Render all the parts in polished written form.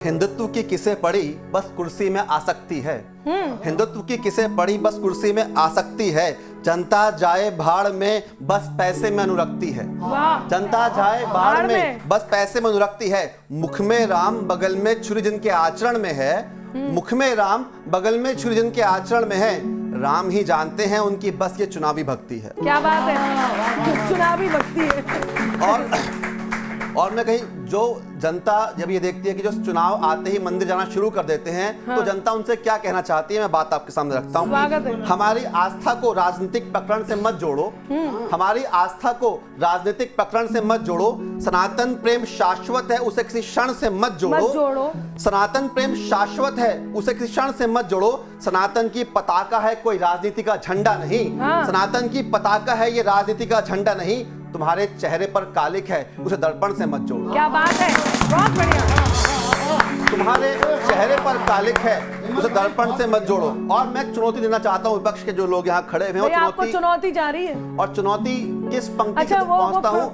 हिंदुत्व की किसे पड़ी बस कुर्सी में आसक्ति है। हिंदुत्व की किसे पड़ी बस कुर्सी में आसक्ति है। जनता जाए भाड़ में बस पैसे में अनुरक्ति है। जनता जाए भाड़ में बस पैसे में अनुरक्ति है। मुख में राम बगल में छुरी जिनके आचरण में है। मुख में राम बगल में छुरी जिनके आचरण में है। राम ही जानते हैं उनकी बस ये चुनावी भक्ति है। क्या बात है, चुनावी भक्ति है। और मैं कहीं जो जनता जब ये देखती है कि जो चुनाव आते ही मंदिर जाना शुरू कर देते हैं, तो जनता उनसे क्या कहना चाहती है, मैं बात आपके सामने रखता हूँ। हमारी आस्था को राजनीतिक प्रकरण से मत जोड़ो। हमारी आस्था को राजनीतिक प्रकरण से मत जोड़ो। सनातन प्रेम शाश्वत है, उसे किसी क्षण से मत जोड़ो। सनातन प्रेम शाश्वत है, उसे किसी क्षण से मत जोड़ो। सनातन की पताका है, कोई राजनीति का झंडा नहीं। सनातन की पताका है, ये राजनीति का झंडा नहीं। तुम्हारे चेहरे पर कालिक है, उसे दर्पण से मत जोड़ो। क्या बात है, बहुत बढ़िया। तुम्हारे चेहरे पर कालिक है, उसे दर्पण से मत जोड़ो। और मैं चुनौती देना चाहता हूँ विपक्ष के जो लोग यहाँ खड़े हैं, आपको चुनौती जा रही है। और चुनौती किस पंक्ति से पहुंचता हूँ?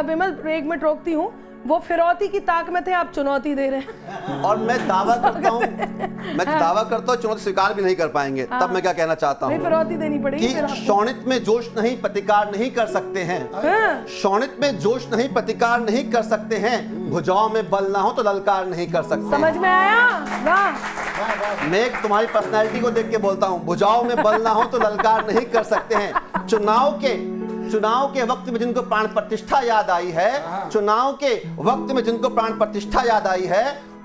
विमल, एक मिनट रोकती हूँ। वो फिरौती की ताक में थे, आप चुनौती दे रहे हैं। और मैं दावा करता हूँ, चुनौती स्वीकार भी नहीं कर पाएंगे। तब मैं क्या कहना चाहता हूँ, फिरौती देनी पड़ेगी कि शौणित में जोश नहीं प्रतिकार नहीं कर सकते हैं। शौणित में जोश नहीं प्रतिकार नहीं कर सकते हैं। भुजाओं में बल ना हो तो ललकार नहीं कर सकते। समझ में आया? वाह। मैं तुम्हारी पर्सनैलिटी को देख के बोलता हूँ, भुजाओं में बल ना हो तो ललकार नहीं कर सकते हैं। चुनाव के वक्त में जिनको प्राण प्रतिष्ठा याद आई है, चुनाव के वक्त में जिनको प्राण प्रतिष्ठा याद आई है,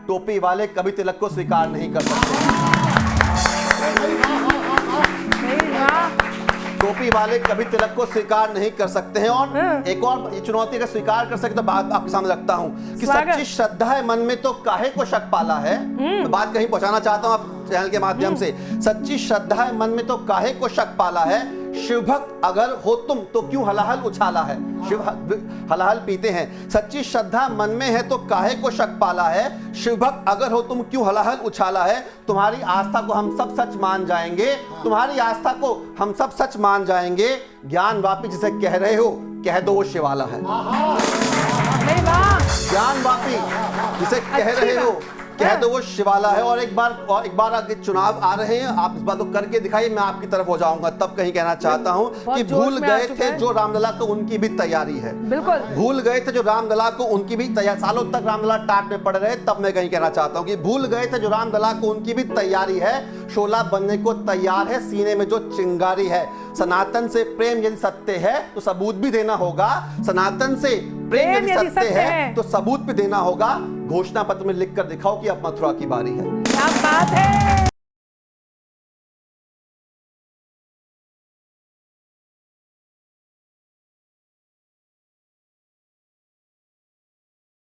टोपी वाले कभी तिलक को स्वीकार नहीं कर सकते। टोपी वाले कभी तिलक को स्वीकार नहीं कर सकते हैं। और एक और चुनौती का स्वीकार कर सकते तो बात आपके सामने रखता हूं कि सच्ची श्रद्धा है मन में तो काहे को शक पाला है। मैं बात कहीं पहुंचाना चाहता हूं आप चैनल के माध्यम से। सच्ची श्रद्धा है मन में तो काहे को शक पाला है। शिव भक्त अगर हो तुम तो क्यों हलाहल उछाला है। शिव हलाहल पीते हैं। सच्ची श्रद्धा मन में है तो काहे को शक पाला है। शिव भक्त अगर हो तुम क्यों हलाहल उछाला है। तुम्हारी आस्था को हम सब सच मान जाएंगे। तुम्हारी आस्था को हम सब सच मान जाएंगे। ज्ञान वापी जिसे कह रहे हो, कह दो वो शिवाला है। ज्ञान वापी जिसे कह रहे हो, कह दो वो शिवाला है। और एक बार आगे चुनाव आ रहे हैं, आप इस बात को करके दिखाइए, मैं आपकी तरफ हो जाऊंगा। तब कहीं कहना चाहता हूं कि भूल गए थे जो रामलला को उनकी भी तैयारी है। बिल्कुल भूल गए थे जो रामलला को उनकी भी तैयारी। सालों तक रामलला टाट में पड़ रहे, तब मैं कहीं कहना चाहता हूं कि भूल गए थे जो रामलला को उनकी भी तैयारी है। शोला बनने को तैयार है, सीने में जो चिंगारी है। सनातन से प्रेम यदि सत्य है तो सबूत भी देना होगा। सनातन से प्रेम यदि सत्य है तो सबूत भी देना होगा। घोषणा पत्र में लिखकर दिखाओ कि अब मथुरा की बारी है। क्या बात है।